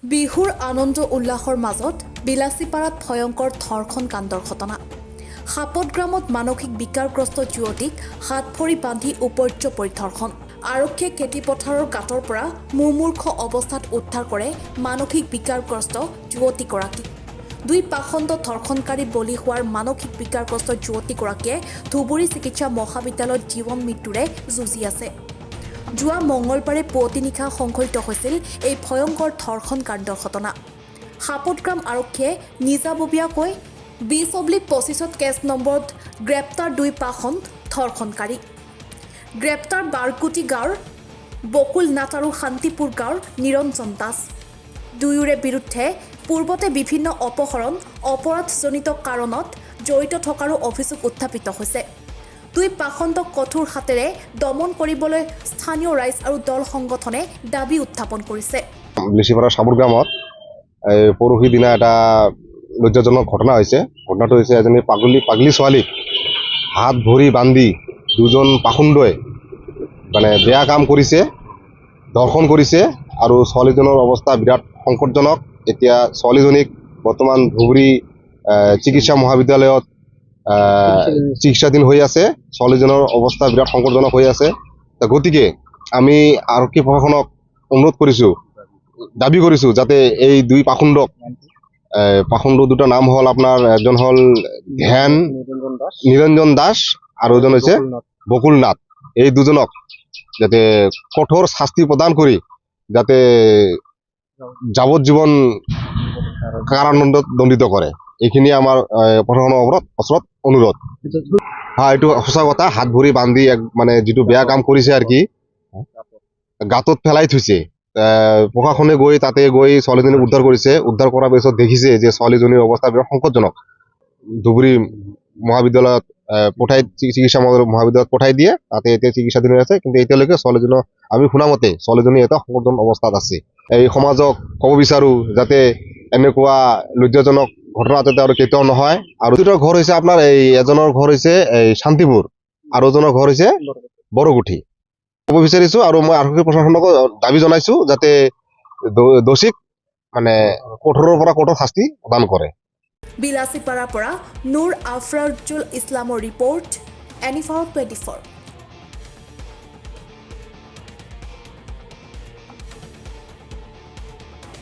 বিহুৰ আনন্দ উল্লাসৰ মাজত বিলাসীপাৰাত ভয়ংকৰ ধৰ্ষণ কাণ্ডৰ ঘটনা। সাপতগ্ৰামত মানসিক বিকাৰগ্ৰস্ত যুৱতীক হাত ভৰি বান্ধি উপৰ্য পৰিধৰ্ষণ। আৰক্ষীয়ে খেতিপথাৰৰ গাঁতৰ পৰা মুমূৰ্ষ অৱস্থাত উদ্ধাৰ কৰে মানসিক বিকাৰগ্ৰস্ত যুৱতীগৰাকীক। দুই পাখণ্ড ধৰ্ষণকাৰী বলি হোৱাৰ মানসিক বিকাৰগ্ৰস্ত যুৱতীগৰাকীয়ে ধুবুৰী চিকিৎসা মহাবিদ্যালয়ত জীৱন মৃত্যুৰে যুঁজি আছে। যোৱা মঙলবাৰে পুৱতি নিশা সংঘটিত হৈছিল এই ভয়ংকৰ ধৰ্ষণ কাণ্ডৰ ঘটনা। সাপতগ্ৰাম আৰক্ষীয়ে নিজাববীয়াকৈ 20/25 কেছ নম্বৰত গ্ৰেপ্তাৰ দুই পাখণ্ড ধৰ্ষণকাৰী। গ্ৰেপ্তাৰ বাৰকুটি গাঁৱৰ বকুল নাথ আৰু শান্তিপুৰ গাঁৱৰ নিৰঞ্জন দাস। দুয়োৰে বিৰুদ্ধে পূৰ্বতে বিভিন্ন অপহৰণ অপৰাধজনিত কাৰণত জড়িত থকাৰো অভিযোগ উত্থাপিত হৈছে। দুই পাখণ্ডক কঠোৰ হাতেৰে দমন কৰিবলৈ স্থানীয় ৰাইজ আৰু দল সংগঠনে দাবী উত্থাপন কৰিছে। বিলাসীপাৰা সাপতগ্ৰামত পৰহি দিনা এটা লজ্জাজনক ঘটনা হৈছে। ঘটনাটো হৈছে এজনী পাগলী ছোৱালীক হাত ভৰি বান্ধি দুজন পাখণ্ডই বেয়া কাম কৰিছে, ধৰ্ষণ কৰিছে আৰু ছোৱালীজনৰ অৱস্থা বিৰাট সংকটজনক। এতিয়া ছোৱালীজনীক বৰ্তমান ধুবুৰী চিকিৎসা মহাবিদ্যালয়ত চিকিৎসাধীন হৈ আছে। ছোৱালীজনৰ অৱস্থা বিৰাট সংকটজনক হৈ আছে। গতিকে আমি আৰক্ষী প্ৰশাসনক অনুৰোধ কৰিছোঁ, দাবী কৰিছোঁ যাতে এই দুই পাখণ্ড দুটা নাম হ'ল আপোনাৰ, এজন হ'ল নিৰঞ্জন দাস আৰু এজন হৈছে বকুল নাথ। এই দুজনক যাতে কঠোৰ শাস্তি প্ৰদান কৰি যাতে যাৱজ্জীৱন কাৰাদণ্ডত দণ্ডিত কৰে, এইখিনি আমাৰ প্ৰশাসনৰ ওচৰত অনুৰোধ। হয়, এইটো সঁচা কথা। হাত ভৰি বান্ধি যিটো বেয়া কাম কৰিছে আৰু কি গাঁতত পেলাই থৈছে। প্ৰশাসনে গৈ তাতে গৈ ছোৱালীজনীক উদ্ধাৰ কৰিছে। উদ্ধাৰ কৰাৰ পিছত দেখিছে যে ছোৱালীজনীৰ অৱস্থা বিৰাট সংকটজনক। ধুবুৰী মহাবিদ্যালয়ত চিকিৎসা মহাবিদ্যালয়ত পঠাই দিয়ে। তাতে এতিয়া চিকিৎসাধীন হৈ আছে। কিন্তু এতিয়ালৈকে ছোৱালীজনৰ আমি শুনামতে ছোৱালীজনী এটা সংকটজনক অৱস্থাত আছে। এই সমাজক ক'ব বিচাৰোঁ যাতে এনেকুৱা লজ্জাজনক ঘটনা যাতে আৰু কেতিয়াও নহয়। আৰু দুটাৰ ঘৰ হৈছে আপোনাৰ এজনৰ ঘৰ হৈছে শান্তিপুৰ আৰু এজনৰ ঘৰ হৈছে বৰগুঠি। ক'ব বিচাৰিছোঁ আৰু মই আৰক্ষী প্ৰশাসনক দাবী জনাইছোঁ যাতে দোষীক কঠোৰৰ পৰা কঠোৰ শাস্তি প্ৰদান কৰে। বিলাসীপাৰাৰ পৰা নুৰ আফৰাজুল ইছলামৰ ৰিপৰ্ট, NE24।